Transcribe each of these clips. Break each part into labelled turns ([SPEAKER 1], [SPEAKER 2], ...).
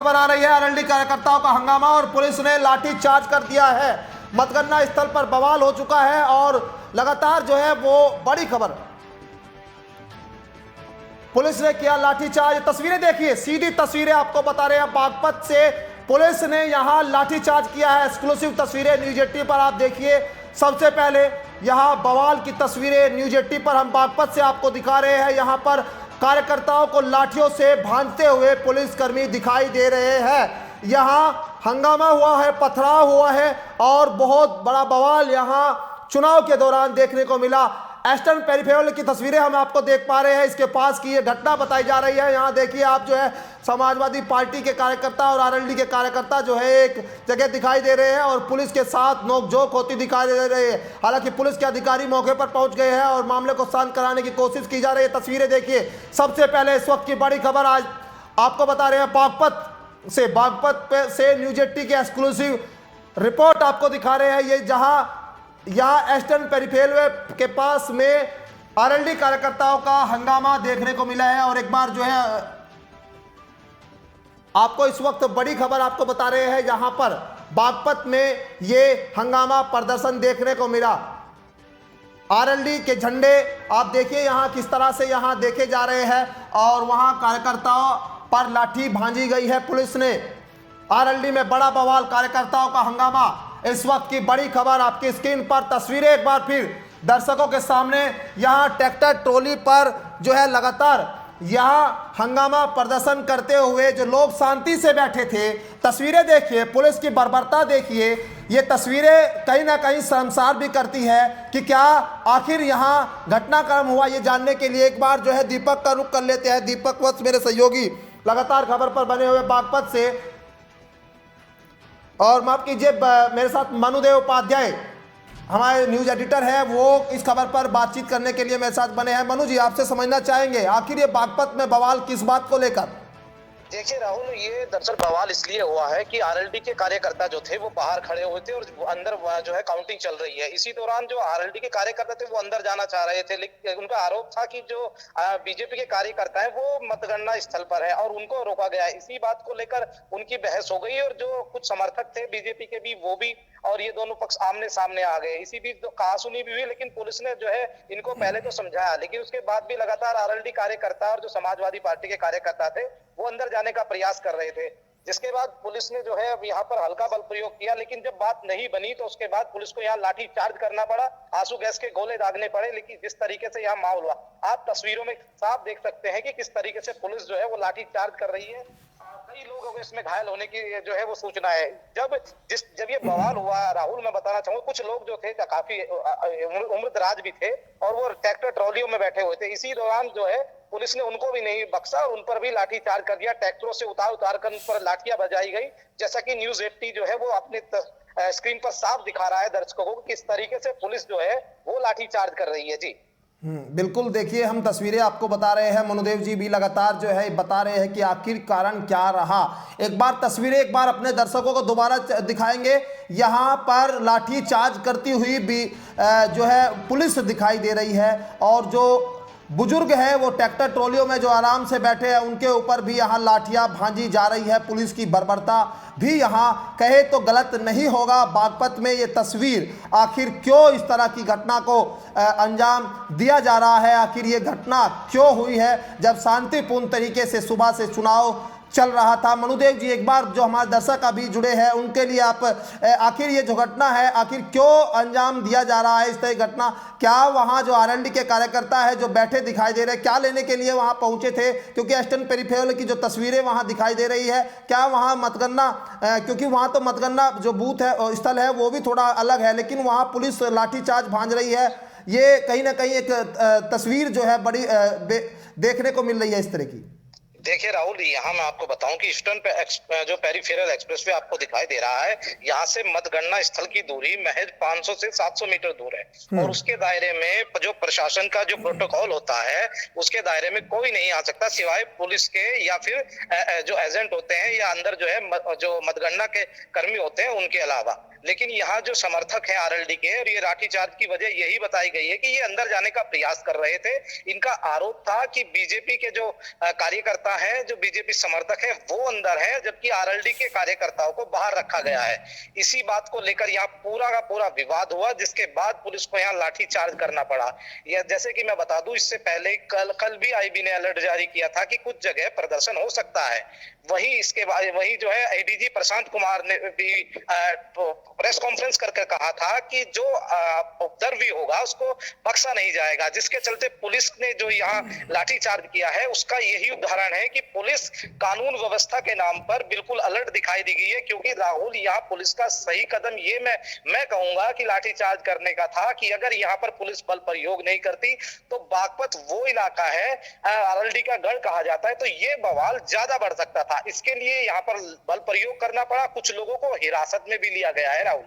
[SPEAKER 1] बना रही है आरएलडी कार्यकर्ताओं का हंगामा और पुलिस ने लाठी चार्ज कर दिया है। मतगणना स्थल पर बवाल हो चुका है और लगातार जो है वो बड़ी खबर, पुलिस ने किया लाठीचार्ज। तस्वीरें देखिए, सीधी तस्वीरें आपको बता रहे हैं बागपत से पुलिस ने यहां लाठीचार्ज किया है। एक्सक्लूसिव तस्वीरें न्यूज 80 पर आप देखिए। सबसे पहले यहां बवाल की तस्वीरें न्यूज 80 पर हम बागपत से आपको दिखा रहे हैं। यहां पर कार्यकर्ताओं को लाठियों से भांजते हुए पुलिसकर्मी दिखाई दे रहे हैं। यहां हंगामा हुआ है, पथराव हुआ है और बहुत बड़ा बवाल यहां चुनाव के दौरान देखने को मिला। एस्टर्न पेरिफेरल की तस्वीरें हम आपको देख पा रहे हैं। इसके पास की ये घटना बताई जा रही है। यहाँ देखिए आप जो है समाजवादी पार्टी के कार्यकर्ता और आरएलडी के कार्यकर्ता जो है एक जगह दिखाई दे रहे हैं और पुलिस के साथ नोकझोंक होती दिखाई दे रही है। हालांकि पुलिस के अधिकारी मौके पर पहुंच गए हैं और मामले को शांत कराने की कोशिश की जा रही है। तस्वीरें देखिए। सबसे पहले इस वक्त की बड़ी खबर आज आपको बता रहे हैं बागपत से न्यूज 80 की एक्सक्लूसिव रिपोर्ट आपको दिखा रहे हैं। ये जहां यहां एस्टर्न पेरिफेरल के पास में आरएलडी कार्यकर्ताओं का हंगामा देखने को मिला है और एक बार जो है आपको इस वक्त बड़ी खबर आपको बता रहे हैं। यहां पर बागपत में ये हंगामा प्रदर्शन देखने को मिला। आरएलडी के झंडे आप देखिए यहां किस तरह से यहां देखे जा रहे हैं और वहां कार्यकर्ताओं पर लाठी भांजी गई है पुलिस ने। आरएलडी में बड़ा बवाल, कार्यकर्ताओं का हंगामा। इस वक्त की बड़ी खबर आपकी स्क्रीन पर, तस्वीरें एक बार फिर दर्शकों के सामने। यहां ट्रैक्टर ट्रॉली पर जो है लगातार यहां हंगामा प्रदर्शन करते हुए जो लोग शांति से बैठे थे, तस्वीरें देखिए, पुलिस की बर्बरता देखिए। ये तस्वीरें कहीं ना कहीं शर्मसार भी करती है कि क्या आखिर यहां घटनाक्रम हुआ, ये जानने के लिए एक बार जो है दीपक का रुख कर लेते हैं। दीपक वत्स मेरे सहयोगी लगातार खबर पर बने हुए बागपत से, और माफ कीजिए मेरे साथ मनुदेव उपाध्याय हमारे न्यूज एडिटर है, वो इस खबर पर बातचीत करने के लिए मेरे साथ बने हैं। मनु जी, आपसे समझना चाहेंगे आखिर ये बागपत में बवाल किस बात को लेकर?
[SPEAKER 2] देखिए राहुल, ये दरअसल बवाल इसलिए हुआ है कि आरएलडी के कार्यकर्ता जो थे वो बाहर खड़े हुए थे और अंदर जो है काउंटिंग चल रही है। इसी दौरान जो आरएलडी के कार्यकर्ता थे वो अंदर जाना चाह रहे थे, लेकिन उनका आरोप था कि जो बीजेपी के कार्यकर्ता है वो मतगणना स्थल पर है और उनको रोका गया है। इसी बात को लेकर उनकी बहस हो गई और जो कुछ समर्थक थे बीजेपी के भी, वो भी, और ये दोनों पक्ष आमने सामने आ गए। इसी बीच कहासुनी भी हुई, लेकिन पुलिस ने जो है इनको पहले तो समझाया, लेकिन उसके बाद भी लगातार आरएलडी कार्यकर्ता और जो समाजवादी पार्टी के कार्यकर्ता थे वो अंदर जाने का प्रयास कर रहे थे। जिसके बाद पुलिस ने जो है अब यहाँ पर हल्का बल प्रयोग किया, लेकिन जब बात नहीं बनी तो उसके बाद पुलिस को यहाँ लाठी चार्ज करना पड़ा, आंसू गैस के गोले दागने पड़े। लेकिन जिस तरीके से यहाँ माहौल हुआ, आप तस्वीरों में साफ देख सकते हैं कि किस तरीके से पुलिस जो है वो लाठी चार्ज कर रही है। कई लोग इसमें घायल होने की जो है वो सूचना है। जब ये बवाल हुआ राहुल, मैं बताना चाहूंगा, कुछ लोग जो थे काफी उम्रदराज भी थे और वो ट्रैक्टर ट्रॉलियों में बैठे हुए थे। इसी दौरान जो है पुलिस ने उनको भी नहीं बख्शा, उन पर भी लाठी चार्ज कर दिया। ट्रैक्टरों से उतार कर उन पर लाठियां बजाई गई, जैसा कि न्यूज 80 जो है वो अपने स्क्रीन पर साफ दिखा रहा है दर्शकों को किस तरीके से पुलिस जो है वो लाठी चार्ज कर रही है। जी
[SPEAKER 1] बिल्कुल, देखिए हम तस्वीरें आपको बता रहे हैं। मनुदेव जी भी लगातार जो है बता रहे हैं कि आखिर कारण क्या रहा। एक बार तस्वीरें एक बार अपने दर्शकों को दोबारा दिखाएंगे। यहाँ पर लाठी चार्ज करती हुई भी जो है पुलिस दिखाई दे रही है और जो बुजुर्ग है वो ट्रैक्टर ट्रॉलियों में जो आराम से बैठे हैं उनके ऊपर भी यहाँ लाठियाँ भांजी जा रही है। पुलिस की बर्बरता भी यहाँ कहे तो गलत नहीं होगा। बागपत में ये तस्वीर, आखिर क्यों इस तरह की घटना को अंजाम दिया जा रहा है, आखिर ये घटना क्यों हुई है जब शांतिपूर्ण तरीके से सुबह से चुनाव चल रहा था। मनुदेव जी, एक बार जो हमारे दर्शक अभी जुड़े हैं उनके लिए आप आखिर ये जो घटना है आखिर क्यों अंजाम दिया जा रहा है इस तरह घटना? क्या वहाँ जो आरएलडी के कार्यकर्ता है जो बैठे दिखाई दे रहे हैं, क्या लेने के लिए वहाँ पहुंचे थे? क्योंकि एस्टर्न पेरिफेरल की जो तस्वीरें वहाँ दिखाई दे रही है, क्या वहाँ मतगणना, क्योंकि वहाँ तो मतगणना जो बूथ है स्थल है वो भी थोड़ा अलग है, लेकिन वहाँ पुलिस लाठीचार्ज भांज रही है। ये कहीं ना कहीं एक तस्वीर जो है बड़ी देखने को मिल रही है इस तरह की।
[SPEAKER 2] देखिए राहुल, यहाँ मैं आपको बताऊं कि ईस्टर्न जो पेरिफेरल एक्सप्रेसवे आपको दिखाई दे रहा है, यहाँ से मतगणना स्थल की दूरी महज 500 से 700 मीटर दूर है और उसके दायरे में जो प्रशासन का जो प्रोटोकॉल होता है उसके दायरे में कोई नहीं आ सकता सिवाय पुलिस के या फिर जो एजेंट होते हैं या अंदर जो है जो मतगणना के कर्मी होते हैं उनके अलावा। लेकिन यहाँ जो समर्थक है आरएलडी के, और ये लाठीचार्ज की वजह यही बताई गई है कि ये अंदर जाने का प्रयास कर रहे थे। इनका आरोप था कि बीजेपी के जो कार्यकर्ता हैं, जो बीजेपी समर्थक हैं, वो अंदर है, जबकि आरएलडी के कार्यकर्ताओं को बाहर रखा गया है। इसी बात को लेकर यहाँ पूरा का पूरा विवाद हुआ, जिसके बाद पुलिस को यहाँ लाठीचार्ज करना पड़ा। यह जैसे कि मैं बता दूं, इससे पहले कल भी आईबी ने अलर्ट जारी किया था कि कुछ जगह प्रदर्शन हो सकता है। वही जो है एडीजी प्रशांत कुमार ने भी प्रेस कॉन्फ्रेंस करके कहा था कि जो उपद्रवी होगा उसको बख्शा नहीं जाएगा, जिसके चलते पुलिस ने जो यहाँ लाठीचार्ज किया है उसका यही उदाहरण है कि पुलिस कानून व्यवस्था के नाम पर बिल्कुल अलर्ट दिखाई दी गई है। क्योंकि राहुल, यहाँ पुलिस का सही कदम ये मैं कहूंगा कि लाठीचार्ज करने का था कि अगर यहाँ पर पुलिस बल प्रयोग नहीं करती तो बागपत वो इलाका है, आरएलडी का गढ़ कहा जाता है, तो ये बवाल ज्यादा बढ़ सकता था। इसके लिए यहाँ पर बल प्रयोग करना पड़ा, कुछ लोगों को हिरासत में भी लिया गया है। राहुल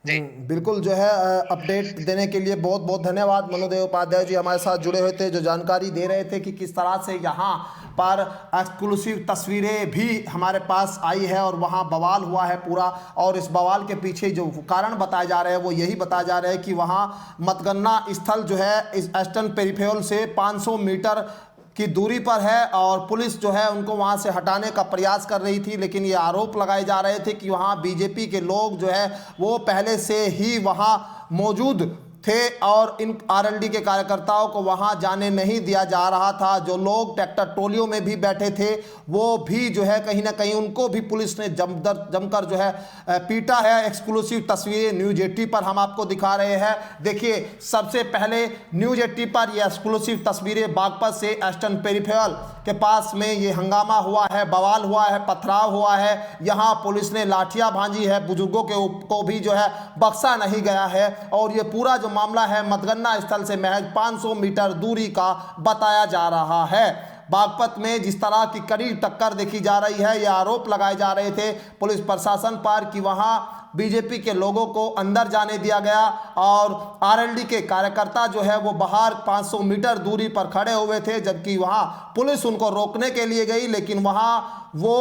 [SPEAKER 2] जी,
[SPEAKER 1] बिल्कुल जो है अपडेट देने के लिए बहुत बहुत धन्यवाद। मनोदेव उपाध्याय जी हमारे साथ जुड़े हुए थे, जो जानकारी दे रहे थे कि किस तरह से यहाँ पर एक्सक्लूसिव तस्वीरें भी हमारे पास आई है और वहाँ बवाल हुआ है पूरा। और इस बवाल के पीछे जो कारण बताए जा रहे हैं वो यही बताया जा रहा है कि वहाँ मतगणना स्थल जो है इस ईस्टर्न पेरिफेरल से 500 मीटर की दूरी पर है और पुलिस जो है उनको वहां से हटाने का प्रयास कर रही थी। लेकिन ये आरोप लगाए जा रहे थे कि वहां बीजेपी के लोग जो है वो पहले से ही वहां मौजूद थे और इन आरएलडी के कार्यकर्ताओं को वहां जाने नहीं दिया जा रहा था। जो लोग ट्रैक्टर ट्रोलियों में भी बैठे थे वो भी जो है कहीं ना कहीं उनको भी पुलिस ने जमकर जो है पीटा है। एक्सक्लूसिव तस्वीरें न्यूज 80 पर हम आपको दिखा रहे हैं। देखिए, सबसे पहले न्यूज 80 पर ये एक्सक्लूसिव तस्वीरें बागपत से ईस्टर्न पेरिफेरल के पास में ये हंगामा हुआ है, बवाल हुआ है, पथराव हुआ है। यहाँ पुलिस ने लाठियां भांजी है, बुजुर्गों को भी जो है बख्शा नहीं गया है। और ये पूरा जो मामला है मतगणना स्थल से महज 500 मीटर दूरी का बताया जा रहा है। बागपत में जिस तरह की कड़ी टक्कर देखी जा रही है, ये आरोप लगाए जा रहे थे पुलिस प्रशासन पर कि वहां बीजेपी के लोगों को अंदर जाने दिया गया और आरएलडी के कार्यकर्ता जो है वो बाहर 500 मीटर दूरी पर खड़े हुए थे, जबकि वहां पुलिस उनको रोकने के लिए गई, लेकिन वहां वो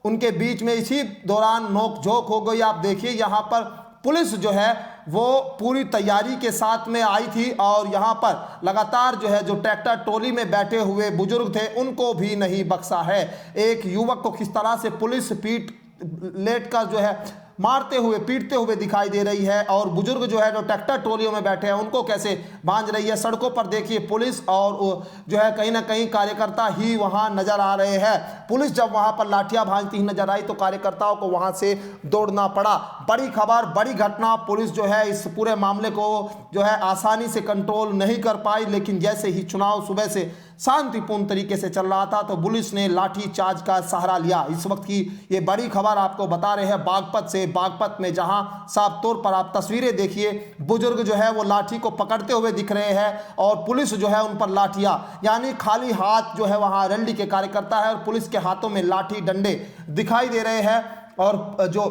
[SPEAKER 1] उनके बीच में इसी दौरान नोकझोंक हो गई। आप देखिए, यहाँ पर पुलिस जो है वो पूरी तैयारी के साथ में आई थी और यहाँ पर लगातार जो है जो ट्रैक्टर ट्रॉली में बैठे हुए बुजुर्ग थे उनको भी नहीं बख्शा है। एक युवक को किस तरह से पुलिस लेट कर जो है मारते हुए पीटते हुए दिखाई दे रही है और बुजुर्ग जो है जो ट्रैक्टर ट्रॉलियों में बैठे हैं उनको कैसे बांध रही है। सड़कों पर देखिए पुलिस और जो है कहीं ना कहीं कार्यकर्ता ही वहां नजर आ रहे हैं। पुलिस जब वहां पर लाठियां भांजती ही नजर आई तो कार्यकर्ताओं को वहां से दौड़ना पड़ा। बड़ी खबर, बड़ी घटना। पुलिस जो है इस पूरे मामले को जो है आसानी से कंट्रोल नहीं कर पाई, लेकिन जैसे ही चुनाव सुबह से शांतिपूर्ण तरीके से चल रहा था तो पुलिस ने लाठी चार्ज का सहारा लिया। इस वक्त की ये बड़ी खबर आपको बता रहे हैं बागपत से। बागपत में जहां साफ तौर पर आप तस्वीरें देखिए, बुजुर्ग जो है वो लाठी को पकड़ते हुए दिख रहे हैं और पुलिस जो है उन पर लाठियां, यानी खाली हाथ जो है वहां आरएलडी के कार्यकर्ता है और पुलिस के हाथों में लाठी डंडे दिखाई दे रहे हैं। और जो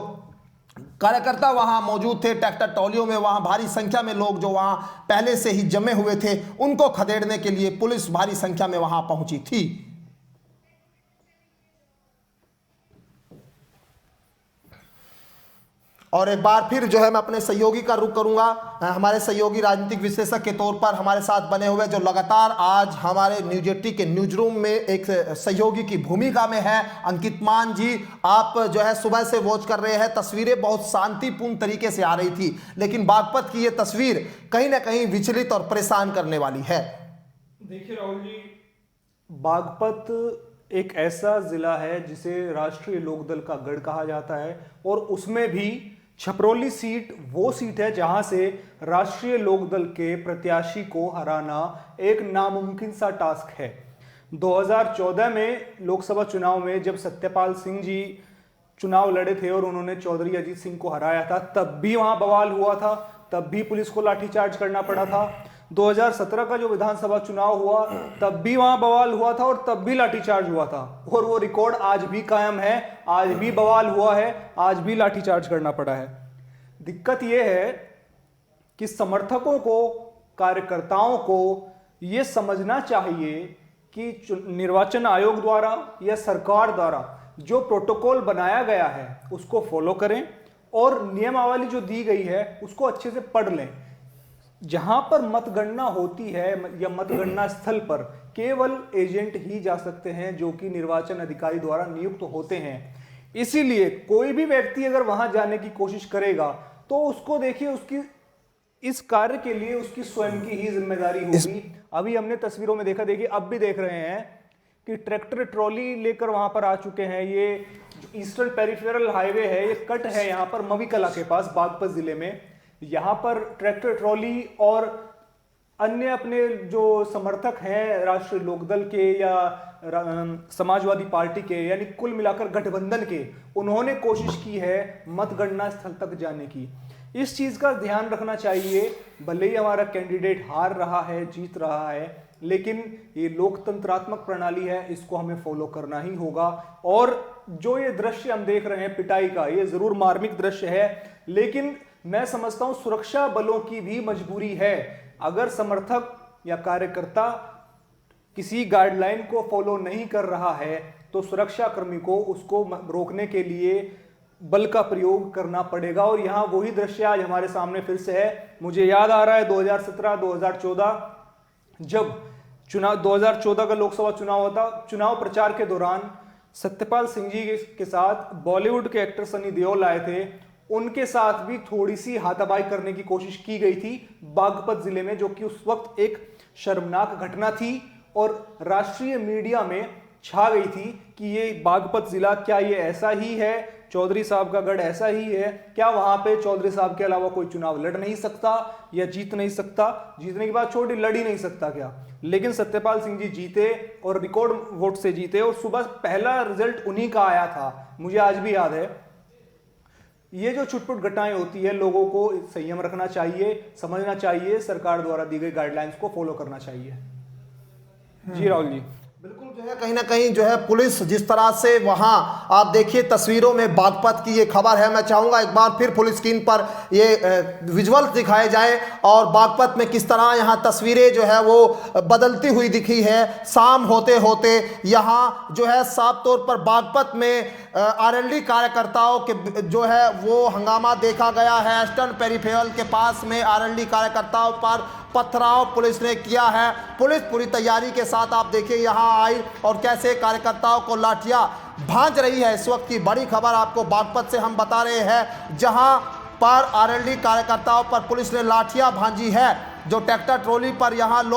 [SPEAKER 1] कार्यकर्ता वहां मौजूद थे ट्रैक्टर ट्रॉलियों में, वहां भारी संख्या में लोग जो वहां पहले से ही जमे हुए थे उनको खदेड़ने के लिए पुलिस भारी संख्या में वहां पहुंची थी। और एक बार फिर जो है मैं अपने सहयोगी का रुख करूंगा। हमारे सहयोगी राजनीतिक विश्लेषक के तौर पर हमारे साथ बने हुए जो लगातार आज हमारे न्यूज 80 के न्यूज रूम में एक सहयोगी की भूमिका में है, अंकित मान जी। आप जो है सुबह से वॉच कर रहे हैं, तस्वीरें बहुत शांतिपूर्ण तरीके से आ रही थी, लेकिन बागपत की ये तस्वीर कहीं ना कहीं विचलित और परेशान करने वाली है।
[SPEAKER 3] देखिए राहुल जी, बागपत एक ऐसा जिला है जिसे राष्ट्रीय लोकदल का गढ़ कहा जाता है और उसमें भी छपरौली सीट वो सीट है जहां से राष्ट्रीय लोकदल के प्रत्याशी को हराना एक नामुमकिन सा टास्क है। 2014 में लोकसभा चुनाव में जब सत्यपाल सिंह जी चुनाव लड़े थे और उन्होंने चौधरी अजीत सिंह को हराया था, तब भी वहां बवाल हुआ था, तब भी पुलिस को लाठीचार्ज करना पड़ा था। 2017 का जो विधानसभा चुनाव हुआ तब भी वहां बवाल हुआ था और तब भी लाठीचार्ज हुआ था और वो रिकॉर्ड आज भी कायम है। आज भी बवाल हुआ है, आज भी लाठीचार्ज करना पड़ा है। दिक्कत यह है कि समर्थकों को, कार्यकर्ताओं को यह समझना चाहिए कि निर्वाचन आयोग द्वारा या सरकार द्वारा जो प्रोटोकॉल बनाया गया है उसको फॉलो करें और नियमावली जो दी गई है उसको अच्छे से पढ़ लें। जहां पर मतगणना होती है या मतगणना स्थल पर केवल एजेंट ही जा सकते हैं जो कि निर्वाचन अधिकारी द्वारा नियुक्त होते हैं। इसीलिए कोई भी व्यक्ति अगर वहां जाने की कोशिश करेगा तो उसको देखिए, उसकी इस कार्य के लिए उसकी स्वयं की ही जिम्मेदारी होगी। अभी हमने तस्वीरों में देखा, देखिए अब भी देख रहे हैं कि ट्रैक्टर ट्रॉली लेकर वहां पर आ चुके हैं। ये ईस्टर्न पेरिफेरल हाईवे है, ये कट है यहाँ पर मवी कला के पास बागपत जिले में। यहाँ पर ट्रैक्टर ट्रॉली और अन्य अपने जो समर्थक हैं राष्ट्रीय लोकदल के या समाजवादी पार्टी के, यानी कुल मिलाकर गठबंधन के, उन्होंने कोशिश की है मतगणना स्थल तक जाने की। इस चीज का ध्यान रखना चाहिए। भले ही हमारा कैंडिडेट हार रहा है, जीत रहा है, लेकिन ये लोकतंत्रात्मक प्रणाली है, इसको हमें फॉलो करना ही होगा। और जो ये दृश्य हम देख रहे हैं पिटाई का, ये जरूर मार्मिक दृश्य है, लेकिन मैं समझता हूं सुरक्षा बलों की भी मजबूरी है। अगर समर्थक या कार्यकर्ता किसी गाइडलाइन को फॉलो नहीं कर रहा है तो सुरक्षा कर्मी को उसको रोकने के लिए बल का प्रयोग करना पड़ेगा। और यहां वही दृश्य आज हमारे सामने फिर से है। मुझे याद आ रहा है 2017-2014 जब 2014 का लोकसभा चुनाव होता, चुनाव प्रचार के दौरान सत्यपाल सिंह जी के साथ बॉलीवुड के एक्टर सनी देओल आए थे। उनके साथ भी थोड़ी सी हाथापाई करने की कोशिश की गई थी बागपत जिले में, जो कि उस वक्त एक शर्मनाक घटना थी और राष्ट्रीय मीडिया में छा गई थी कि ये बागपत जिला, क्या ये ऐसा ही है, चौधरी साहब का गढ़ ऐसा ही है, क्या वहां पे चौधरी साहब के अलावा कोई चुनाव लड़ नहीं सकता या जीत नहीं सकता, जीतने की बात छोटी, लड़ ही नहीं सकता क्या। लेकिन सत्यपाल सिंह जी जीते और रिकॉर्ड वोट से जीते और सुबह पहला रिजल्ट उन्हीं का आया था, मुझे आज भी याद है। ये जो छुटपुट घटनाएं होती है, लोगों को संयम रखना चाहिए, समझना चाहिए, सरकार द्वारा दी गई गाइडलाइंस को फॉलो करना चाहिए। जी राहुल जी,
[SPEAKER 1] बिल्कुल जो है कहीं ना कहीं जो है पुलिस जिस तरह से वहां आप देखिए तस्वीरों में बागपत की ये खबर है। मैं चाहूंगा एक बार फिर फुल स्क्रीन पर ये विजुअल दिखाए जाए और बागपत में किस तरह यहां तस्वीरें जो है वो बदलती हुई दिखी है। शाम होते होते यहां जो है साफ तौर पर बागपत में आरएलडी कार्यकर्ताओं के जो है वो हंगामा देखा गया है। ईस्टर्न पेरिफेरल के पास में आरएलडी कार्यकर्ताओं पर पथराव पुलिस ने किया है। पुलिस पूरी तैयारी के साथ आप देखिए यहां आई और कैसे कार्यकर्ताओं को लाठियां भांज रही है। इस वक्त की बड़ी खबर आपको बागपत से हम बता रहे हैं, जहां पर आरएलडी कार्यकर्ताओं पर पुलिस ने लाठियां भांजी है। जो ट्रैक्टर ट्रॉली पर यहां लोग